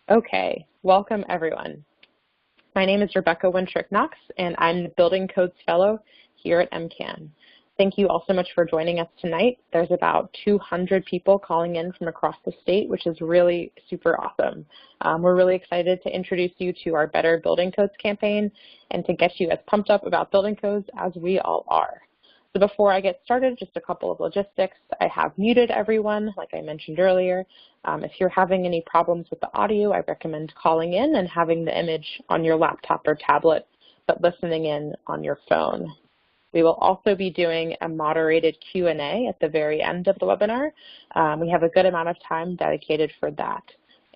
Okay, welcome everyone. My name is Rebecca Wintrick-Knox, and I'm the Building Codes Fellow here at MCAN. Thank you all so much for joining us tonight. There's about 200 people calling in from across the state, which is really super awesome. We're really excited to introduce you to our Better Building Codes campaign and to get you as pumped up about building codes as we all are. So before I get started, just a couple of logistics. I have muted everyone, like I mentioned earlier. If you're having any problems with the audio, I recommend calling in and having the image on your laptop or tablet, but listening in on your phone. We will also be doing a moderated Q&A at the very end of the webinar. We have a good amount of time dedicated for that.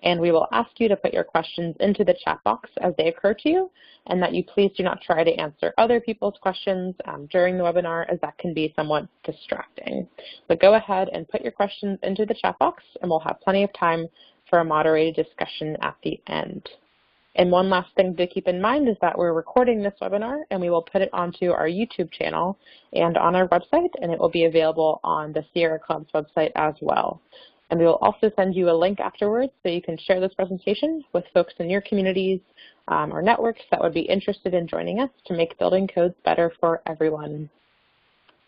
And we will ask you to put your questions into the chat box as they occur to you, and that you please do not try to answer other people's questions during the webinar, as that can be somewhat distracting. But go ahead and put your questions into the chat box, and we'll have plenty of time for a moderated discussion at the end. And one last thing to keep in mind is that we're recording this webinar, and we will put it onto our YouTube channel and on our website, and it will be available on the Sierra Club's website as well. And we will also send you a link afterwards so you can share this presentation with folks in your communities or networks that would be interested in joining us to make building codes better for everyone.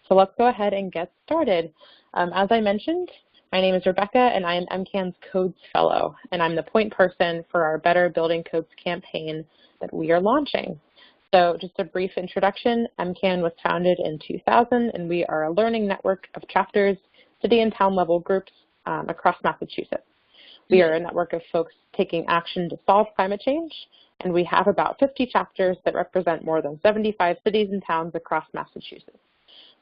So let's go ahead and get started. As I mentioned, my name is Rebecca, and I am MCAN's Codes Fellow, and I'm the point person for our Better Building Codes campaign that we are launching. So just a brief introduction, MCAN was founded in 2000, and we are a learning network of chapters, city and town level groups across Massachusetts. We are a network of folks taking action to solve climate change, and we have about 50 chapters that represent more than 75 cities and towns across Massachusetts.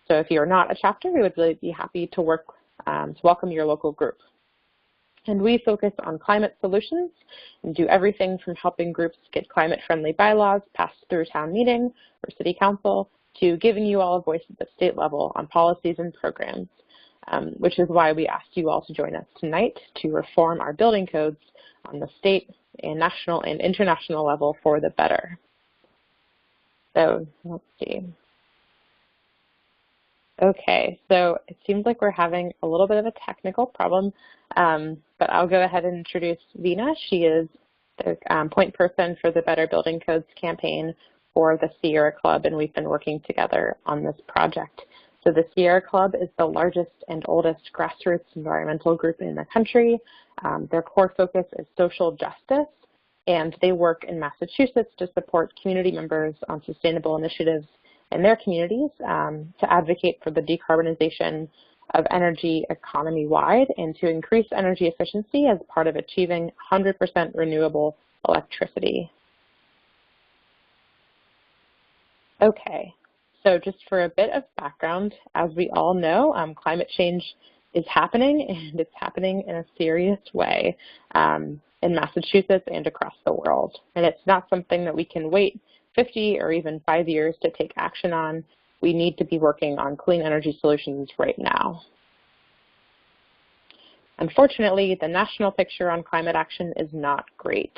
So if you're not a chapter, we would really be happy to work to welcome your local group. And we focus on climate solutions and do everything from helping groups get climate-friendly bylaws passed through town meeting or city council to giving you all a voice at the state level on policies and programs. Which is why we asked you all to join us tonight to reform our building codes on the state and national and international level for the better. So let's see. Okay, so it seems like we're having a little bit of a technical problem, but I'll go ahead and introduce Veena. She is the point person for the Better Building Codes campaign for the Sierra Club, and we've been working together on this project. So the Sierra Club is the largest and oldest grassroots environmental group in the country. Their core focus is social justice, and they work in Massachusetts to support community members on sustainable initiatives in their communities to advocate for the decarbonization of energy economy-wide and to increase energy efficiency as part of achieving 100% renewable electricity. Okay. So just for a bit of background, as we all know, climate change is happening, and it's happening in a serious way in Massachusetts and across the world. And it's not something that we can wait 50 or even 5 years to take action on. We need to be working on clean energy solutions right now. Unfortunately, the national picture on climate action is not great.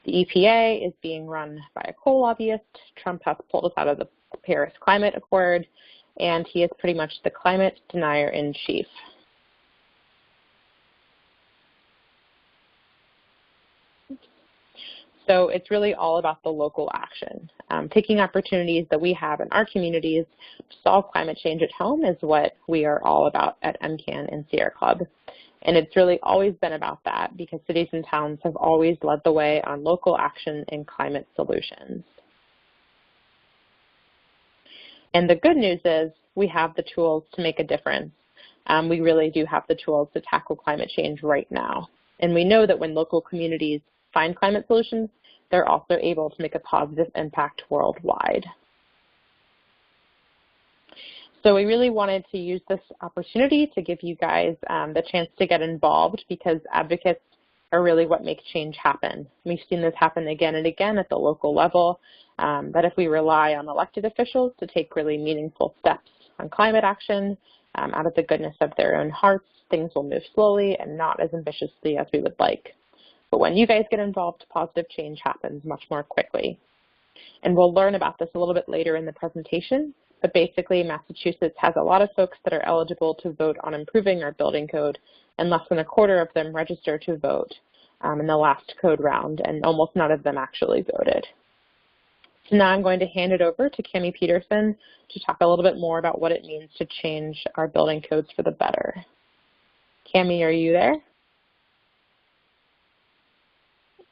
The EPA is being run by a coal lobbyist. Trump has pulled us out of the Paris Climate Accord, and he is pretty much the climate denier in chief. So it's really all about the local action. Taking opportunities that we have in our communities to solve climate change at home is what we are all about at MCAN and Sierra Club. And it's really always been about that because cities and towns have always led the way on local action in climate solutions. And the good news is we have the tools to make a difference. We really do have the tools to tackle climate change right now. And we know that when local communities find climate solutions, they're also able to make a positive impact worldwide. So we really wanted to use this opportunity to give you guys the chance to get involved because advocates are really what make change happen. We've seen this happen again and again at the local level, that if we rely on elected officials to take really meaningful steps on climate action out of the goodness of their own hearts, things will move slowly and not as ambitiously as we would like. But when you guys get involved, positive change happens much more quickly. And we'll learn about this a little bit later in the presentation, but basically Massachusetts has a lot of folks that are eligible to vote on improving our building code, and less than a quarter of them register to vote. in the last code round, and almost none of them actually voted. So now I'm going to hand it over to Cami Peterson to talk a little bit more about what it means to change our building codes for the better. Cami, are you there?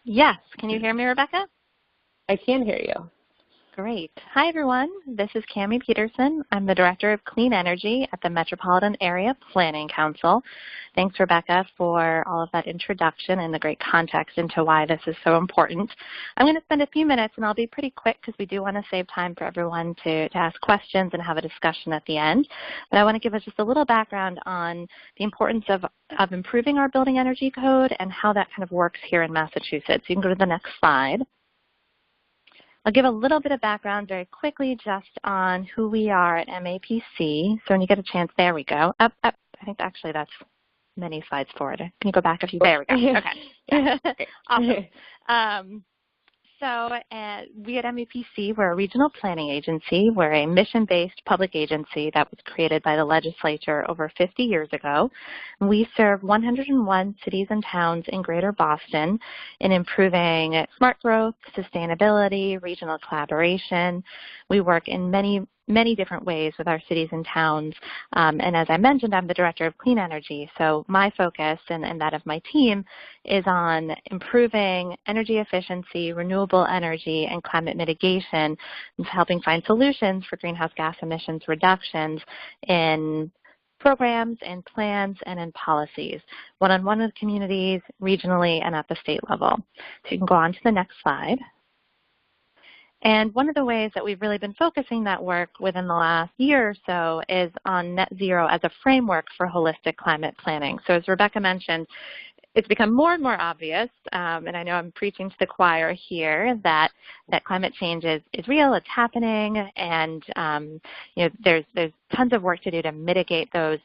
Yes. Can you hear me, Rebecca? I can hear you. Great. Hi, everyone. This is Cami Peterson. I'm the Director of Clean Energy at the Metropolitan Area Planning Council. Thanks, Rebecca, for all of that introduction and the great context into why this is so important. I'm going to spend a few minutes, and I'll be pretty quick because we do want to save time for everyone to ask questions and have a discussion at the end. But I want to give us just a little background on the importance of improving our building energy code and how that kind of works here in Massachusetts. You can go to the next slide. I'll give a little bit of background very quickly just on who we are at MAPC. So when you get a chance, there we go. Up. I think actually that's many slides forward. Can you go back a few? There we go. Okay. Yeah. Awesome. We at MAPC, we're a regional planning agency. We're a mission-based public agency that was created by the legislature over 50 years ago. We serve 101 cities and towns in Greater Boston in improving smart growth, sustainability, regional collaboration. We work in many different ways with our cities and towns. And as I mentioned, I'm the Director of Clean Energy. So my focus and that of my team is on improving energy efficiency, renewable energy, and climate mitigation, and helping find solutions for greenhouse gas emissions reductions in programs and plans and in policies, one-on-one with communities, regionally, and at the state level. So you can go on to the next slide. And one of the ways that we've really been focusing that work within the last year or so is on net zero as a framework for holistic climate planning. So as Rebecca mentioned, it's become more and more obvious, and I know I'm preaching to the choir here, that climate change is real, it's happening, and there's tons of work to do to mitigate those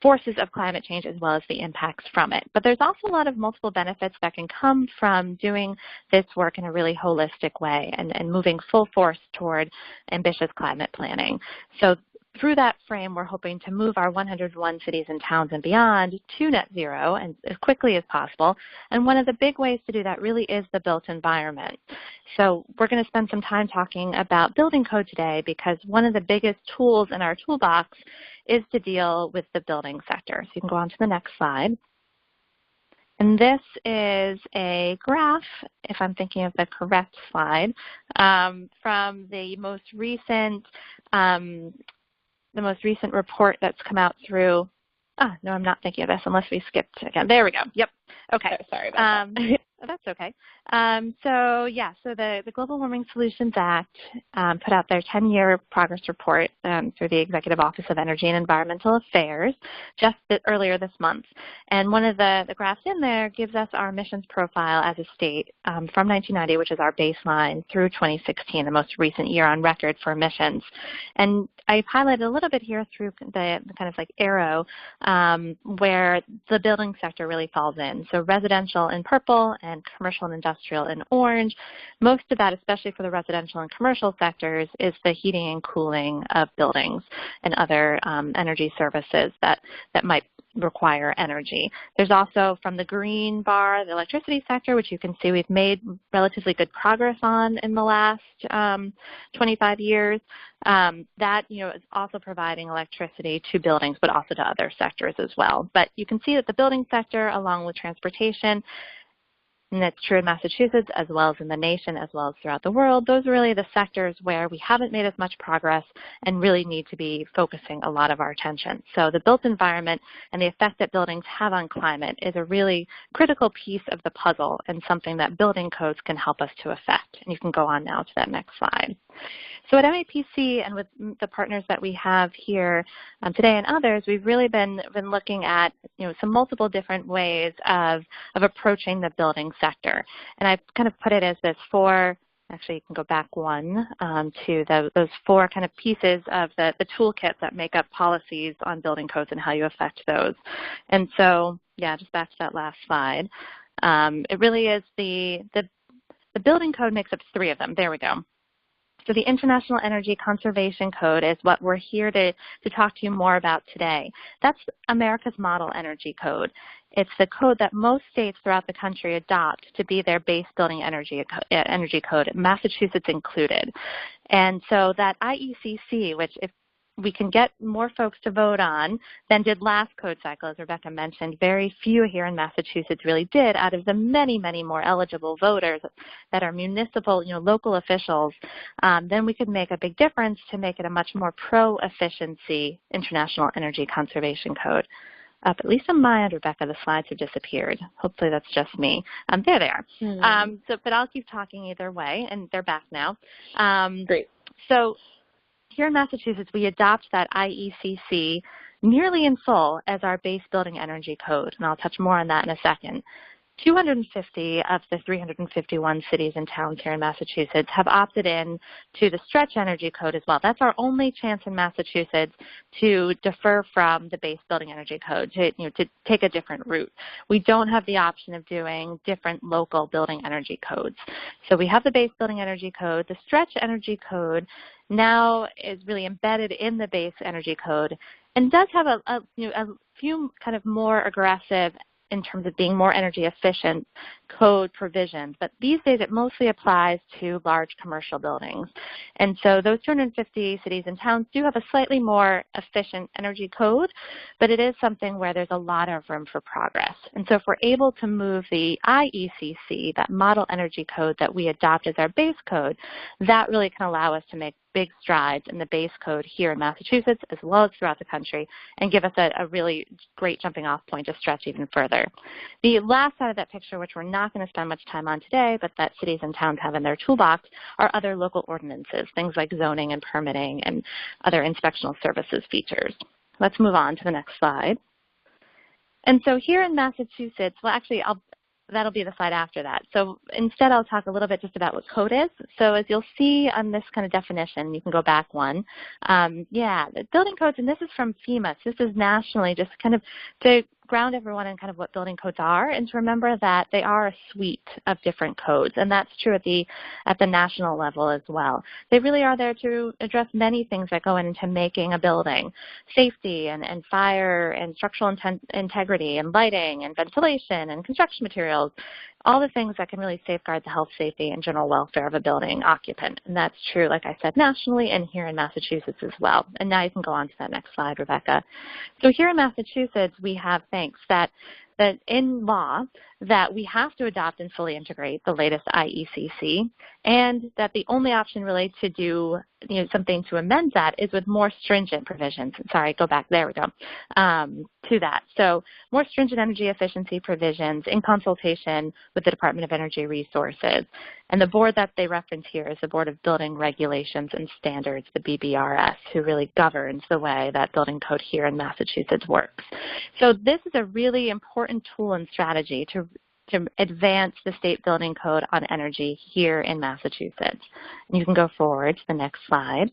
forces of climate change as well as the impacts from it. But there's also a lot of multiple benefits that can come from doing this work in a really holistic way and moving full force toward ambitious climate planning. So through that frame, we're hoping to move our 101 cities and towns and beyond to net zero and as quickly as possible. And one of the big ways to do that really is the built environment. So we're going to spend some time talking about building code today because one of the biggest tools in our toolbox is to deal with the building sector. So you can go on to the next slide. And this is a graph, if I'm thinking of the correct slide, from the most recent report that's come out through. No, I'm not thinking of this unless we skipped again. There we go. Yep. Okay. Oh, sorry about that. That's okay. So the Global Warming Solutions Act put out their 10-year progress report through the Executive Office of Energy and Environmental Affairs just earlier this month. And one of the graphs in there gives us our emissions profile as a state from 1990, which is our baseline, through 2016, the most recent year on record for emissions. And I've highlighted a little bit here through the kind of like arrow where the building sector really falls in. So residential in purple and commercial and industrial in orange. Most of that, especially for the residential and commercial sectors, is the heating and cooling of buildings and other energy services that might require energy. There's also, from the green bar, the electricity sector, which you can see we've made relatively good progress on in the last 25 years. That is also providing electricity to buildings, but also to other sectors as well. But you can see that the building sector, along with transportation, and that's true in Massachusetts as well as in the nation as well as throughout the world. Those are really the sectors where we haven't made as much progress and really need to be focusing a lot of our attention. So the built environment and the effect that buildings have on climate is a really critical piece of the puzzle and something that building codes can help us to affect. And you can go on now to that next slide. So at MAPC and with the partners that we have here today and others, we've really been looking at some multiple different ways of approaching the building sector. And I've kind of put it as this four, actually you can go back one, to those four kind of pieces of the toolkit that make up policies on building codes and how you affect those. And so, yeah, just back to that last slide. It really is the building code makes up three of them. There we go. So the International Energy Conservation Code is what we're here to talk to you more about today. That's America's model energy code. It's the code that most states throughout the country adopt to be their base building energy code, Massachusetts included. And so that IECC, which if we can get more folks to vote on than did last code cycle, as Rebecca mentioned. Very few here in Massachusetts really did out of the many, many more eligible voters that are municipal, local officials. Then we could make a big difference to make it a much more pro-efficiency International Energy Conservation Code. At least on my end, Rebecca, the slides have disappeared. Hopefully that's just me. There they are. But I'll keep talking either way, and they're back now. Great. So here in Massachusetts, we adopt that IECC nearly in full as our base building energy code, and I'll touch more on that in a second. 250 of the 351 cities and towns here in Massachusetts have opted in to the stretch energy code as well. That's our only chance in Massachusetts to defer from the base building energy code, to take a different route. We don't have the option of doing different local building energy codes. So we have the base building energy code. The stretch energy code now is really embedded in the base energy code and does have a few kind of more aggressive in terms of being more energy efficient code provisions. But these days it mostly applies to large commercial buildings. And so those 250 cities and towns do have a slightly more efficient energy code, but it is something where there's a lot of room for progress. And so if we're able to move the IECC, that model energy code that we adopt as our base code, that really can allow us to make big strides in the base code here in Massachusetts as well as throughout the country and give us a really great jumping off point to stretch even further. The last side of that picture, which we're not going to spend much time on today, but that cities and towns have in their toolbox, are other local ordinances, things like zoning and permitting and other inspectional services features. Let's move on to the next slide. And so here in Massachusetts, well actually that'll be the slide after that. So instead, I'll talk a little bit just about what code is. So as you'll see on this kind of definition, you can go back one. The building codes, and this is from FEMA. So this is nationally, just kind of to ground everyone in kind of what building codes are, and to remember that they are a suite of different codes, and that's true at the national level as well. They really are there to address many things that go into making a building: safety and fire and structural integrity and lighting and ventilation and construction materials, all the things that can really safeguard the health, safety, and general welfare of a building occupant. And that's true, like I said, nationally and here in Massachusetts as well. And now you can go on to that next slide, Rebecca. So here in Massachusetts, we have things that in law that we have to adopt and fully integrate the latest IECC, and that the only option really to do something to amend that is with more stringent provisions. Sorry, go back, there we go, to that. So more stringent energy efficiency provisions in consultation with the Department of Energy Resources. And the board that they reference here is the Board of Building Regulations and Standards, the BBRS, who really governs the way that building code here in Massachusetts works. So this is a really important tool and strategy to advance the state building code on energy here in Massachusetts. And you can go forward to the next slide.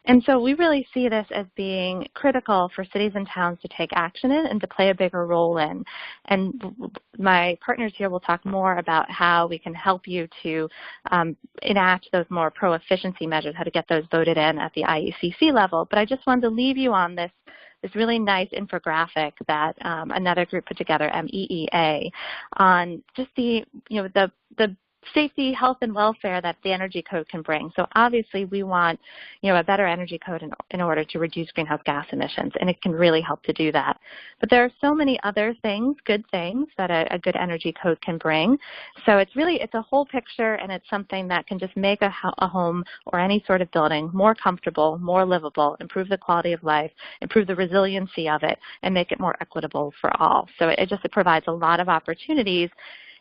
And so we really see this as being critical for cities and towns to take action in and to play a bigger role in. And my partners here will talk more about how we can help you to enact those more pro-efficiency measures, how to get those voted in at the IECC level. But I just wanted to leave you on this really nice infographic that another group put together, MEEA, on just the safety, health, and welfare that the energy code can bring. So obviously we want a better energy code in order to reduce greenhouse gas emissions, and it can really help to do that. But there are so many other things, good things, that a good energy code can bring. So it's a whole picture, and it's something that can just make a home or any sort of building more comfortable, more livable, improve the quality of life, improve the resiliency of it, and make it more equitable for all. So it provides a lot of opportunities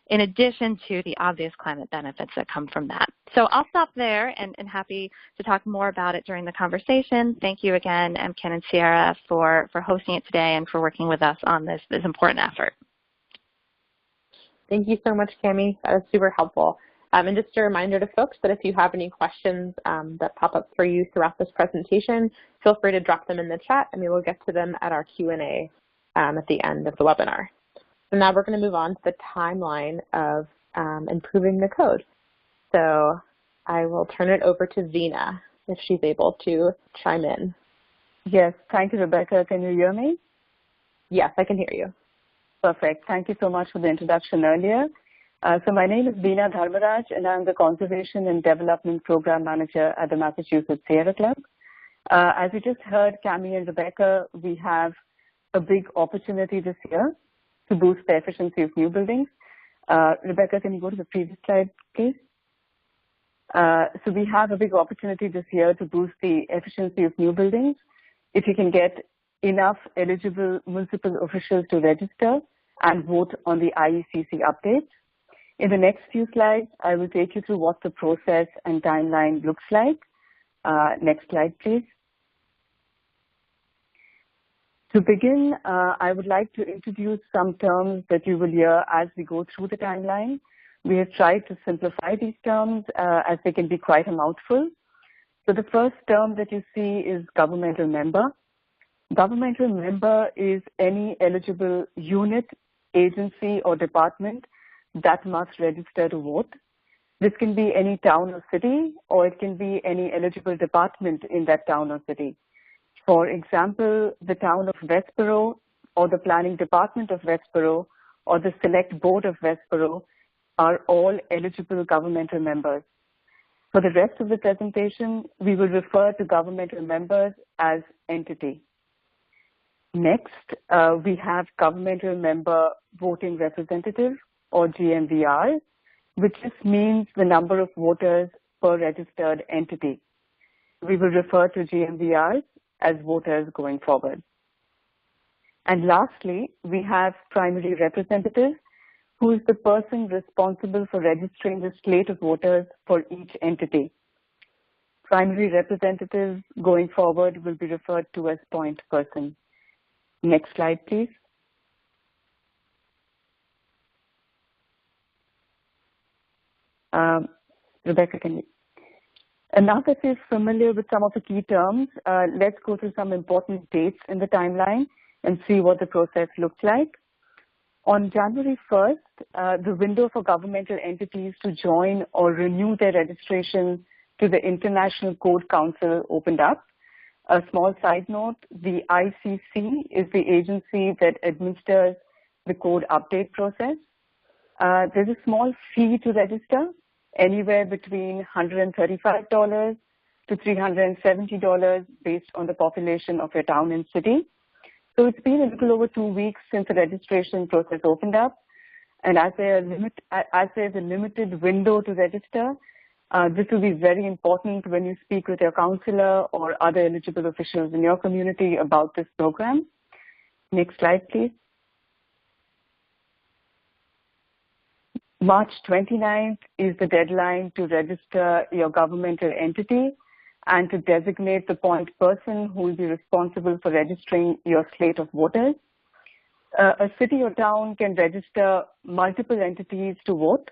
in addition to the obvious climate benefits that come from that. So I'll stop there and happy to talk more about it during the conversation. Thank you again, MCAN and Sierra, for hosting it today and for working with us on this important effort. Thank you so much, Cami. That was super helpful. And just a reminder to folks that if you have any questions that pop up for you throughout this presentation, feel free to drop them in the chat, and we will get to them at our Q&A at the end of the webinar. So now we're going to move on to the timeline of improving the code. So I will turn it over to Veena if she's able to chime in. Yes, thank you, Rebecca. Can you hear me? Yes, I can hear you. Perfect. Thank you so much for the introduction earlier. So my name is veena.dharmaraj, and I'm the Conservation and Development Program Manager at the Massachusetts Sierra Club. As you just heard, Cami and Rebecca, we have a big opportunity this year to boost the efficiency of new buildings. Rebecca, can you go to the previous slide, please? So we have a big opportunity this year to boost the efficiency of new buildings. If you can get enough eligible municipal officials to register and vote on the IECC updates. In the next few slides, I will take you through what the process and timeline looks like. Next slide, please. To begin, I would like to introduce some terms that you will hear as we go through the timeline. We have tried to simplify these terms as they can be quite a mouthful. So the first term that you see is governmental member. Governmental member is any eligible unit, agency, or department that must register to vote. This can be any town or city, or it can be any eligible department in that town or city. For example, the town of Westboro, or the planning department of Westboro, or the select board of Westboro are all eligible governmental members. For the rest of the presentation, we will refer to governmental members as entity. Next, we have governmental member voting representative, or GMVR, which just means the number of voters per registered entity. We will refer to GMVRs as voters going forward. And lastly, we have primary representative, who is the person responsible for registering the slate of voters for each entity. Primary representatives going forward will be referred to as point person. Next slide, please. Rebecca, can you? And now that we're familiar with some of the key terms, let's go through some important dates in the timeline and see what the process looks like. On January 1st, the window for governmental entities to join or renew their registration to the International Code Council opened up. A small side note, the ICC is the agency that administers the code update process. There's a small fee to register, anywhere between $135 to $370 based on the population of your town and city. So it's been a little over 2 weeks since the registration process opened up. And as there's a limited window to register, this will be very important when you speak with your counselor or other eligible officials in your community about this program. Next slide, please. March 29th is the deadline to register your governmental entity and to designate the point person who will be responsible for registering your slate of voters. A city or town can register multiple entities to vote.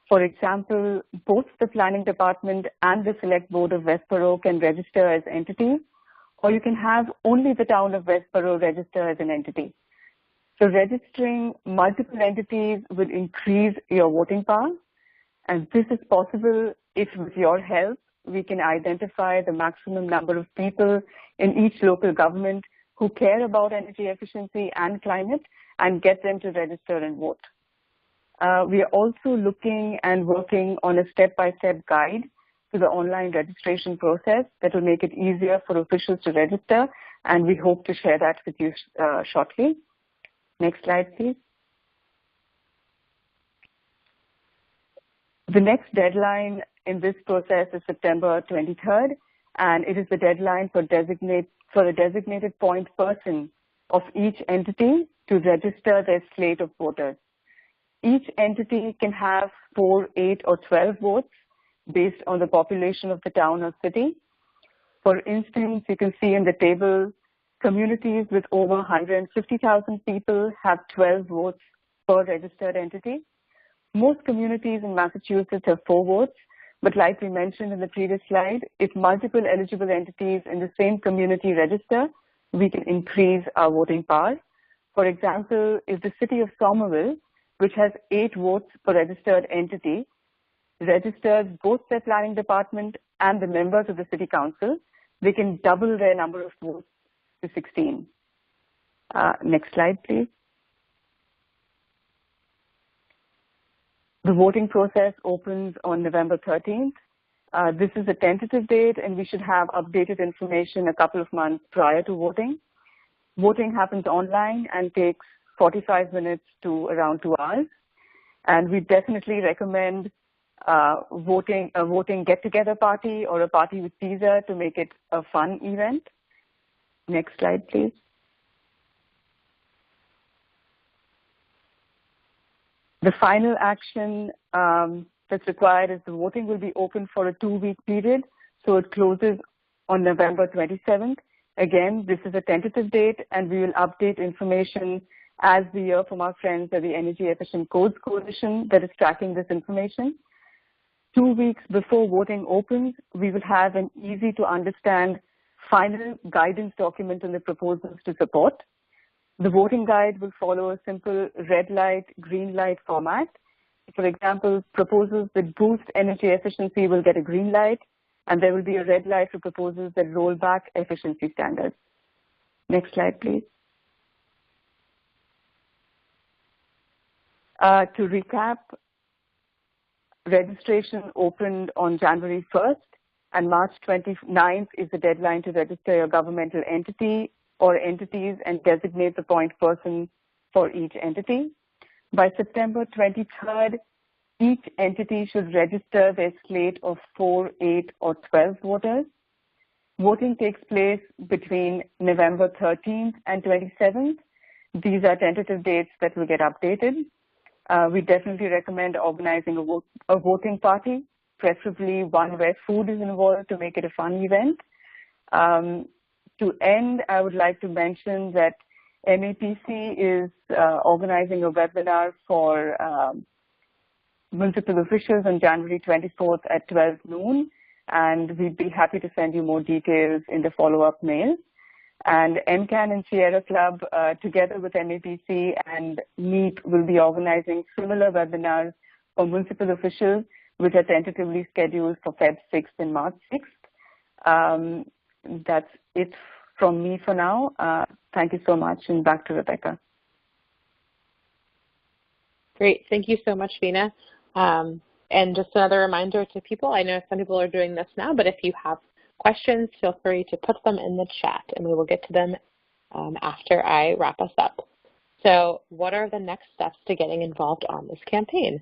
For example, both the planning department and the select board of Westboro can register as entities, or you can have only the town of Westboro register as an entity. So registering multiple entities will increase your voting power, and this is possible if, with your help, we can identify the maximum number of people in each local government who care about energy efficiency and climate and get them to register and vote. We are also looking and working on a step-by-step guide to the online registration process that will make it easier for officials to register, and we hope to share that with you shortly. Next slide, please. The next deadline in this process is September 23rd, and it is the deadline for a designated point person of each entity to register their slate of voters. Each entity can have 4, 8, or 12 votes based on the population of the town or city. For instance, you can see in the table, communities with over 150,000 people have 12 votes per registered entity. Most communities in Massachusetts have 4 votes, but like we mentioned in the previous slide, if multiple eligible entities in the same community register, we can increase our voting power. For example, if the city of Somerville, which has 8 votes per registered entity, registers both their planning department and the members of the city council, they can double their number of votes to 16. Next slide, please. The voting process opens on November 13th. This is a tentative date, and we should have updated information a couple of months prior to voting. Voting happens online and takes 45 minutes to around 2 hours. And we definitely recommend a voting get-together party or a party with pizza to make it a fun event. Next slide, please. The final action that's required is the voting will be open for a 2-week period, so it closes on November 27th. Again, this is a tentative date, and we will update information as we hear from our friends at the Energy Efficient Codes Coalition that is tracking this information. 2 weeks before voting opens, we will have an easy-to-understand final guidance document on the proposals to support. The voting guide will follow a simple red light, green light format. For example, proposals that boost energy efficiency will get a green light, and there will be a red light for proposals that roll back efficiency standards. Next slide, please. To recap, registration opened on January 1st, and March 29th is the deadline to register your governmental entity or entities and designate the point person for each entity. By September 23rd, each entity should register their slate of 4, 8, or 12 voters. Voting takes place between November 13th and 27th. These are tentative dates that will get updated. We definitely recommend organizing a voting party, preferably one where food is involved to make it a fun event. To end, I would like to mention that MAPC is organizing a webinar for municipal officials on January 24th at 12 noon, and we'd be happy to send you more details in the follow-up mail. And MCAN and Sierra Club, together with MAPC and MEEP, will be organizing similar webinars for municipal officials, which are tentatively scheduled for Feb 6th and March 6th. That's it from me for now. Thank you so much, and back to Rebecca. Great. Thank you so much, Veena. And just another reminder to people, I know some people are doing this now, but if you have questions, feel free to put them in the chat, and we will get to them after I wrap us up. So what are the next steps to getting involved on this campaign?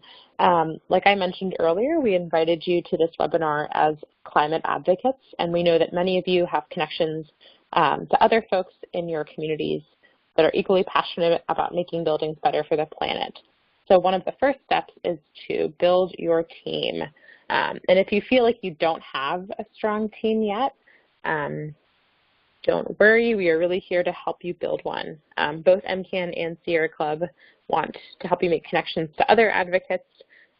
Like I mentioned earlier, we invited you to this webinar as climate advocates, and we know that many of you have connections to other folks in your communities that are equally passionate about making buildings better for the planet. So one of the first steps is to build your team. And if you feel like you don't have a strong team yet, don't worry, we are really here to help you build one. Both MCAN and Sierra Club want to help you make connections to other advocates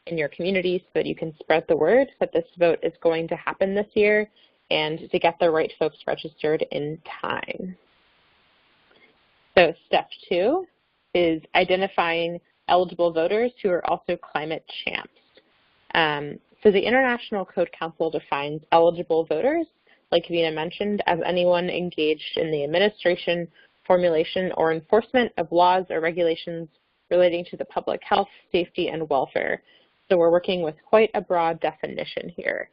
in your community so that you can spread the word that this vote is going to happen this year and to get the right folks registered in time. So step 2 is identifying eligible voters who are also climate champs. So the International Code Council defines eligible voters, like Veena mentioned, as anyone engaged in the administration, formulation, or enforcement of laws or regulations relating to the public health, safety, and welfare. So we're working with quite a broad definition here.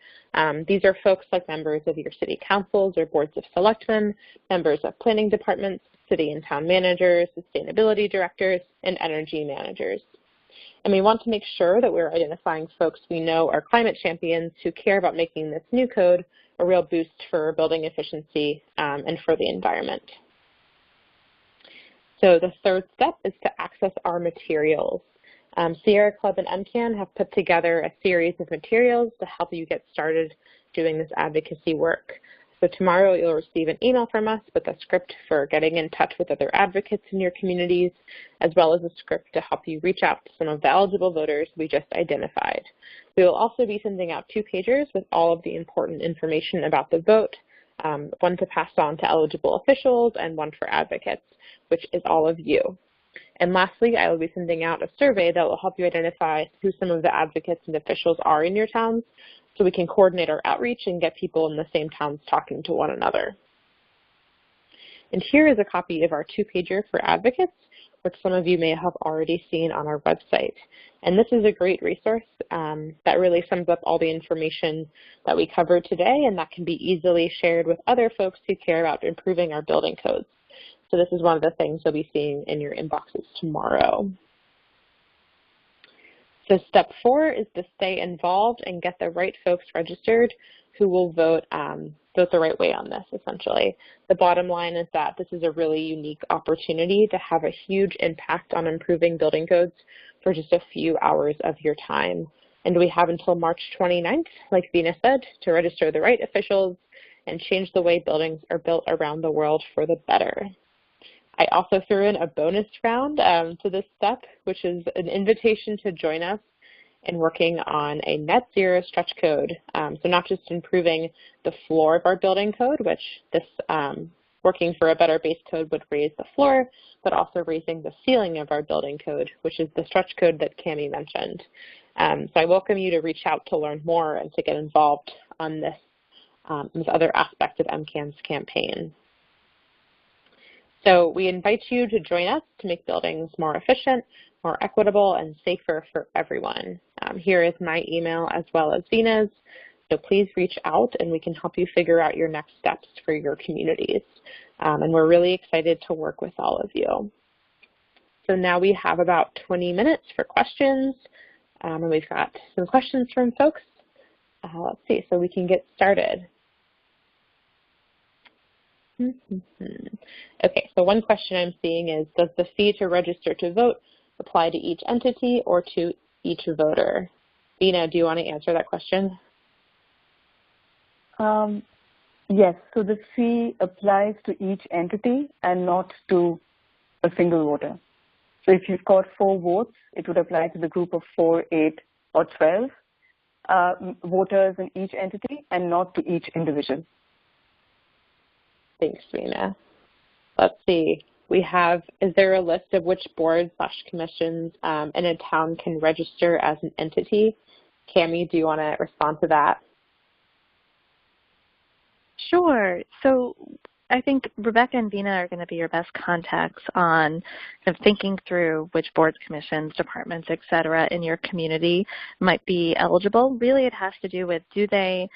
These are folks like members of your city councils or boards of selectmen, members of planning departments, city and town managers, sustainability directors, and energy managers. And we want to make sure that we're identifying folks we know are climate champions who care about making this new code a real boost for building efficiency and for the environment. So the third step is to access our materials. Sierra Club and MCAN have put together a series of materials to help you get started doing this advocacy work. So tomorrow you'll receive an email from us with a script for getting in touch with other advocates in your communities, as well as a script to help you reach out to some of the eligible voters we just identified. We will also be sending out 2-pagers with all of the important information about the vote, one to pass on to eligible officials and one for advocates, which is all of you. And lastly, I will be sending out a survey that will help you identify who some of the advocates and officials are in your towns so we can coordinate our outreach and get people in the same towns talking to one another. And here is a copy of our two-pager for advocates, which some of you may have already seen on our website. And this is a great resource that really sums up all the information that we covered today, and that can be easily shared with other folks who care about improving our building codes. So this is one of the things you'll be seeing in your inboxes tomorrow. So step 4 is to stay involved and get the right folks registered who will vote the right way on this, essentially. The bottom line is that this is a really unique opportunity to have a huge impact on improving building codes for just a few hours of your time. And we have until March 29th, like Veena said, to register the right officials and change the way buildings are built around the world for the better. I also threw in a bonus round to this step, which is an invitation to join us in working on a net zero stretch code. So not just improving the floor of our building code, which this working for a better base code would raise the floor, but also raising the ceiling of our building code, which is the stretch code that Cami mentioned. So I welcome you to reach out to learn more and to get involved on this other aspect of MCAN's campaign. So we invite you to join us to make buildings more efficient, more equitable, and safer for everyone. Here is my email as well as Veena's. So please reach out and we can help you figure out your next steps for your communities. And we're really excited to work with all of you. So now we have about 20 minutes for questions. And we've got some questions from folks. Let's see, so we can get started. Okay, so one question I'm seeing is, does the fee to register to vote apply to each entity or to each voter? Veena, do you want to answer that question? Yes, so the fee applies to each entity and not to a single voter. So if you've got 4 votes, it would apply to the group of 4, 8, or 12 voters in each entity and not to each individual. Thanks, Veena. Let's see. We have, is there a list of which boards/commissions in a town can register as an entity? Cami, do you want to respond to that? Sure. So I think Rebecca and Veena are going to be your best contacts on kind of thinking through which boards, commissions, departments, et cetera, in your community might be eligible. Really, it has to do with, do they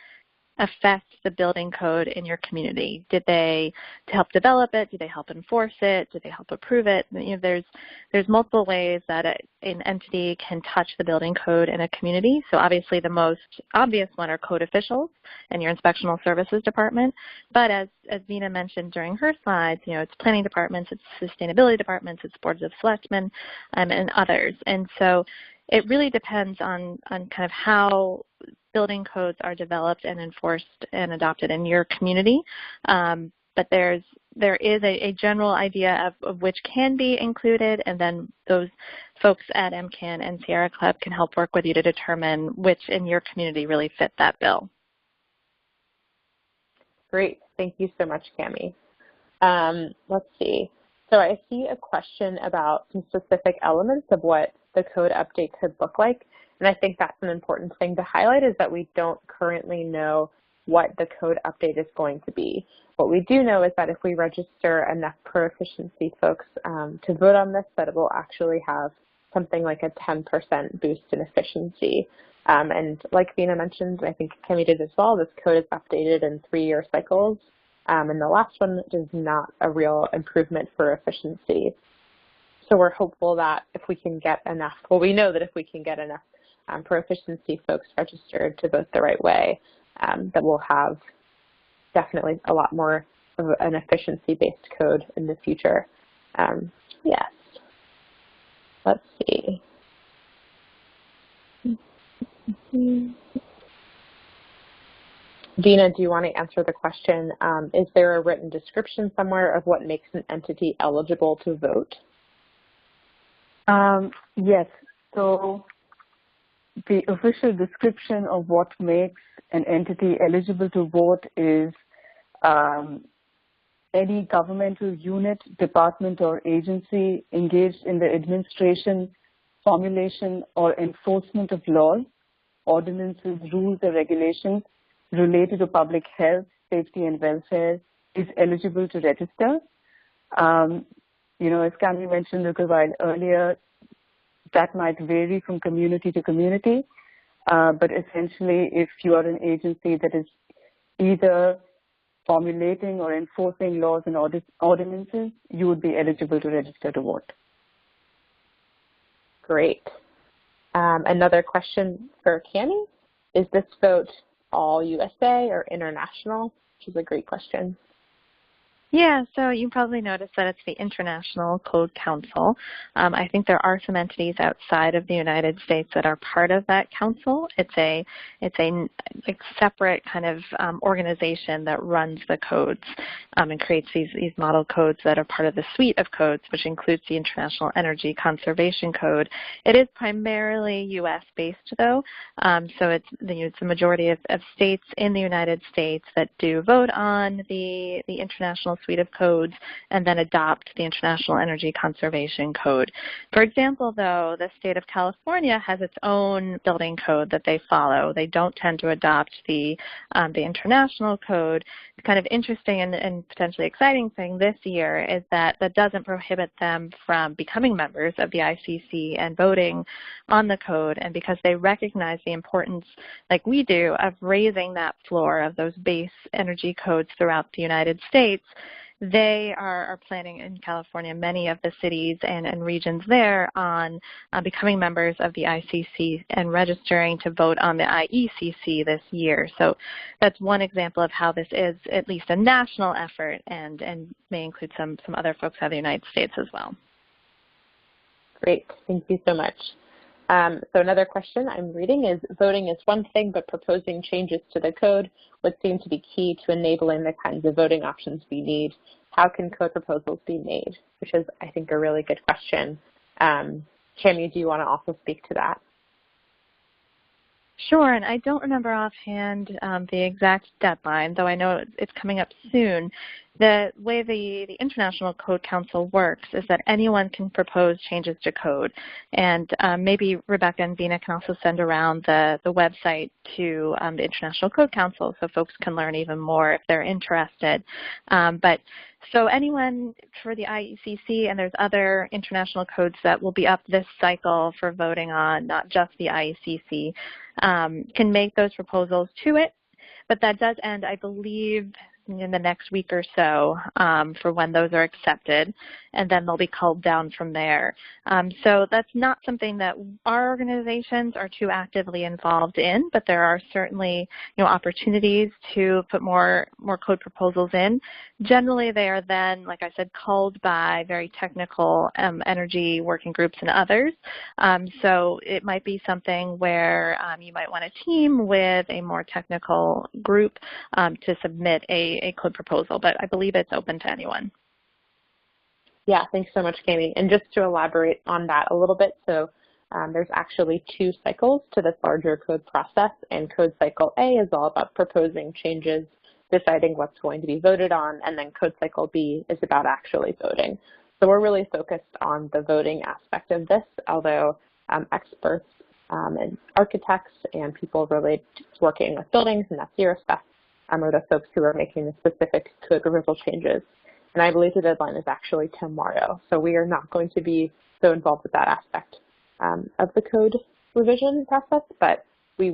affect the building code in your community? Did they help develop it? Do they help enforce it? Do they help approve it? You know, there's multiple ways that an entity can touch the building code in a community. So obviously the most obvious one are code officials and your inspectional services department. But as Veena mentioned during her slides, you know, it's planning departments, it's sustainability departments, it's boards of selectmen, and others. And so it really depends on kind of how building codes are developed and enforced and adopted in your community. But there is a general idea of which can be included, and then those folks at MCAN and Sierra Club can help work with you to determine which in your community really fit that bill. Great. Thank you so much, Cami. Let's see. So I see a question about some specific elements of what the code update could look like. And I think that's an important thing to highlight, is that we don't currently know what the code update is going to be. What we do know is that if we register enough pro-efficiency folks to vote on this, that it will actually have something like a 10% boost in efficiency. And like Veena mentioned, I think Cami did as well, this code is updated in 3-year cycles. And the last one is not a real improvement for efficiency. So we're hopeful that if we can get enough, well, we know that if we can get enough pro-efficiency folks registered to vote the right way, that we'll have definitely a lot more of an efficiency-based code in the future. Yes. Let's see. Veena, do you want to answer the question, is there a written description somewhere of what makes an entity eligible to vote? Yes. So the official description of what makes an entity eligible to vote is any governmental unit, department, or agency engaged in the administration, formulation, or enforcement of laws, ordinances, rules, or regulations related to public health, safety, and welfare is eligible to register. As Cammy mentioned a little while earlier, that might vary from community to community, but essentially if you are an agency that is either formulating or enforcing laws and ordinances, you would be eligible to register to vote. Great. Another question for Cammy. Is this vote all USA or international? Which is a great question. Yeah, so you probably noticed that it's the International Code Council. I think there are some entities outside of the United States that are part of that council. It's a separate kind of organization that runs the codes and creates these model codes that are part of the suite of codes, which includes the International Energy Conservation Code. It is primarily U.S.-based, though, so it's the majority of states in the United States that do vote on the international suite of codes and then adopt the International Energy Conservation Code. For example, though, the state of California has its own building code that they follow. They don't tend to adopt the international code. The kind of interesting and potentially exciting thing this year is that doesn't prohibit them from becoming members of the ICC and voting on the code, and because they recognize the importance, like we do, of raising that floor of those base energy codes throughout the United States, they are planning in California, many of the cities and regions there, on becoming members of the ICC and registering to vote on the IECC this year. So that's one example of how this is at least a national effort and may include some other folks out of the United States as well. Great. Thank you so much. So another question I'm reading is, voting is one thing, but proposing changes to the code would seem to be key to enabling the kinds of voting options we need. How can code proposals be made? Which is, I think, a really good question. Cammy, do you want to also speak to that? Sure, and I don't remember offhand the exact deadline, though I know it's coming up soon. The way the International Code Council works is that anyone can propose changes to code, and maybe Rebecca and Veena can also send around the website to the International Code Council so folks can learn even more if they're interested. So anyone for the IECC, and there's other international codes that will be up this cycle for voting on, not just the IECC, can make those proposals to it. But that does end, I believe, in the next week or so for when those are accepted, and then they'll be culled down from there. So that's not something that our organizations are too actively involved in, but there are certainly opportunities to put more code proposals in. Generally, they are then, like I said, culled by very technical energy working groups and others. So it might be something where you might want to team with a more technical group to submit a code proposal, but I believe it's open to anyone. Yeah, thanks so much, Cammy. And just to elaborate on that a little bit, so there's actually 2 cycles to this larger code process, and code cycle A is all about proposing changes, deciding what's going to be voted on, and then code cycle B is about actually voting. So we're really focused on the voting aspect of this, although experts and architects and people related to working with buildings and net zero stuff are the folks who are making the specific code proposal changes. And I believe the deadline is actually tomorrow. So we are not going to be so involved with that aspect of the code revision process, but we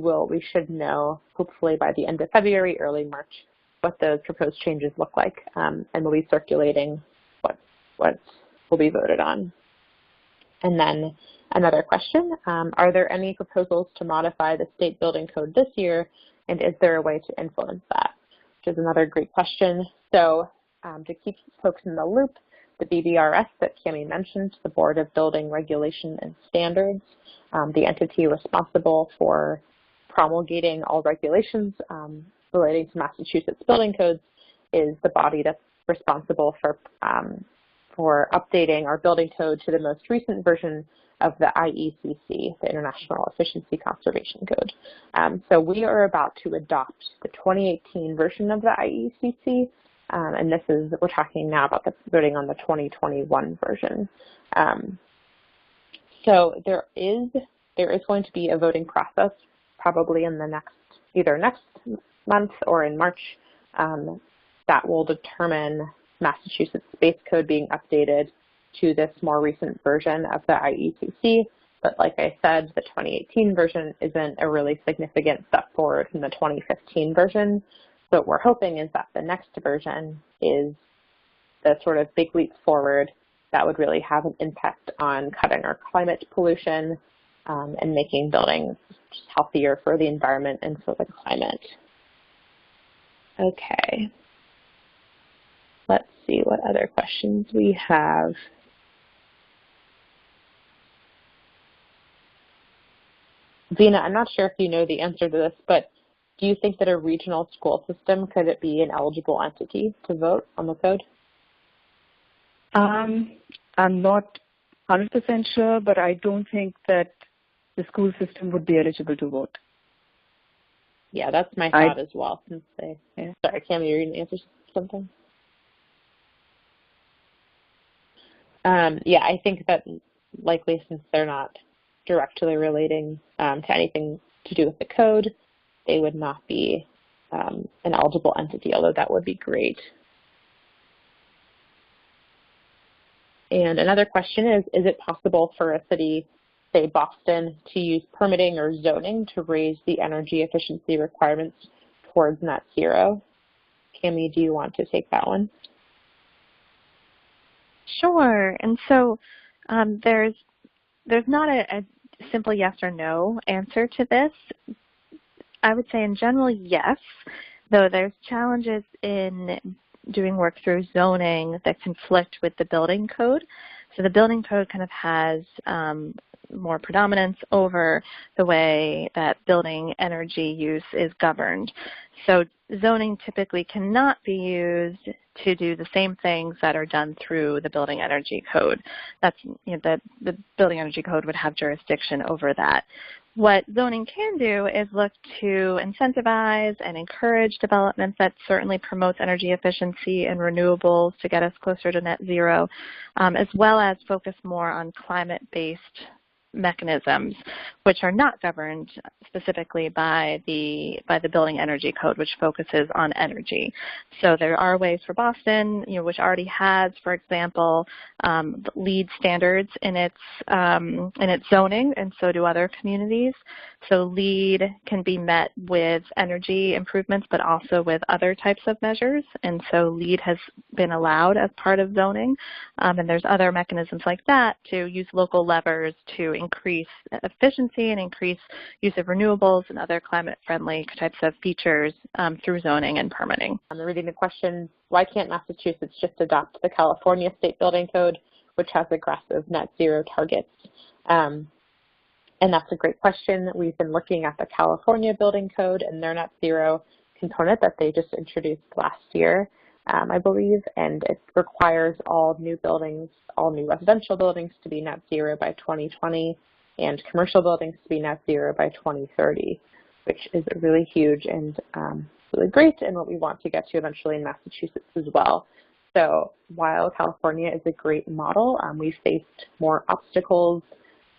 should know hopefully by the end of February, early March, what those proposed changes look like, and we'll be circulating what will be voted on. And then another question, are there any proposals to modify the state building code this year, and is there a way to influence that? Which is another great question. So to keep folks in the loop, the BBRS that Cammy mentioned, the Board of Building Regulation and Standards, the entity responsible for promulgating all regulations relating to Massachusetts building codes, is the body that's responsible for updating our building code to the most recent version of the IECC, the International Efficiency Conservation Code. So we are about to adopt the 2018 version of the IECC, and we're talking now about the voting on the 2021 version. So there is going to be a voting process probably in the either next month or in March that will determine Massachusetts base code being updated to this more recent version of the IECC. But like I said, the 2018 version isn't a really significant step forward from the 2015 version. So what we're hoping is that the next version is the sort of big leap forward that would really have an impact on cutting our climate pollution and making buildings just healthier for the environment and for the climate. Okay. Let's see what other questions we have. Veena, I'm not sure if you know the answer to this, but do you think that a regional school system, could it be an eligible entity to vote on the code? I'm not 100% sure, but I don't think that the school system would be eligible to vote. Yeah, that's my thought as well. Since sorry, Cami, you're going to answer something? Yeah, I think that likely since they're not directly relating to anything to do with the code, they would not be an eligible entity, although that would be great. And another question is it possible for a city, say Boston, to use permitting or zoning to raise the energy efficiency requirements towards net zero? Cami, do you want to take that one? Sure. And so there's not a simple yes or no answer to this. I would say in general, yes, though there's challenges in doing work through zoning that conflict with the building code. So the building code kind of has more predominance over the way that building energy use is governed. So zoning typically cannot be used to do the same things that are done through the building energy code. That's, the building energy code would have jurisdiction over that. What zoning can do is look to incentivize and encourage development that certainly promotes energy efficiency and renewables to get us closer to net zero, as well as focus more on climate-based mechanisms, which are not governed specifically by the building energy code, which focuses on energy. So there are ways for Boston, which already has, for example, LEED standards in its zoning, and so do other communities. So LEED can be met with energy improvements, but also with other types of measures, and so LEED has been allowed as part of zoning, and there's other mechanisms like that to use local levers to increase efficiency and increase use of renewables and other climate-friendly types of features through zoning and permitting. I'm reading the question, why can't Massachusetts just adopt the California State Building Code, which has aggressive net zero targets? And that's a great question. We've been looking at the California Building Code and their net zero component that they just introduced last year, I believe, and it requires all new residential buildings to be net zero by 2020 and commercial buildings to be net zero by 2030, which is really huge and really great, and what we want to get to eventually in Massachusetts as well. So while California is a great model, we faced more obstacles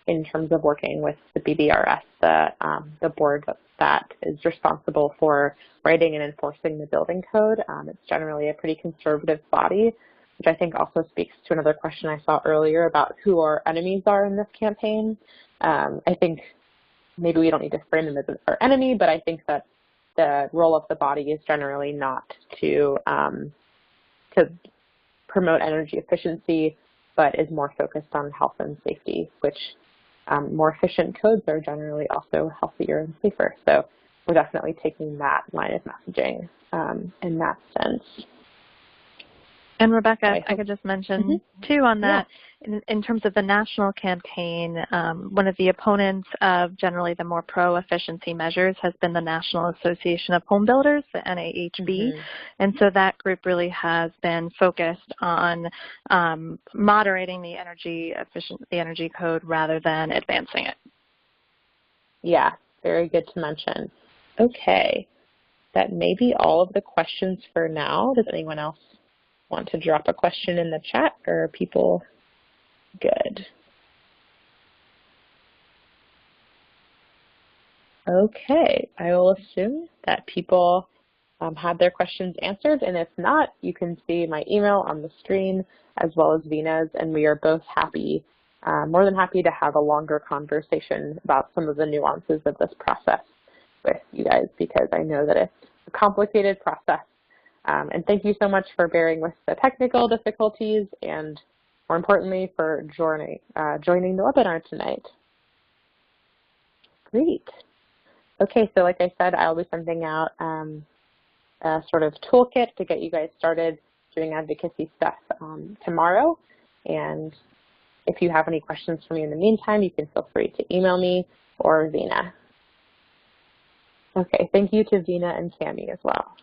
in terms of working with the BBRS, the board that is responsible for writing and enforcing the building code. It's generally a pretty conservative body, which I think also speaks to another question I saw earlier about who our enemies are in this campaign. I think maybe we don't need to frame them as our enemy, but I think that the role of the body is generally not to promote energy efficiency, but is more focused on health and safety, which more efficient codes are generally also healthier and safer. So we're definitely taking that line of messaging in that sense. And Rebecca, I could just mention too on that, in terms of the national campaign, one of the opponents of generally the more pro-efficiency measures has been the National Association of Home Builders, the NAHB. And so that group really has been focused on moderating the energy code rather than advancing it. Yeah, very good to mention. Okay. that may be all of the questions for now. Does anyone else want to drop a question in the chat, or are people good? Okay, I will assume that people had their questions answered, and if not, you can see my email on the screen as well as Veena's, and we are both happy, more than happy to have a longer conversation about some of the nuances of this process with you guys, because I know that it's a complicated process. And thank you so much for bearing with the technical difficulties and, more importantly, for joining the webinar tonight. Great. Okay, so like I said, I'll be sending out a sort of toolkit to get you guys started doing advocacy stuff tomorrow. And if you have any questions for me in the meantime, you can feel free to email me or Veena. Okay, thank you to Veena and Cami as well.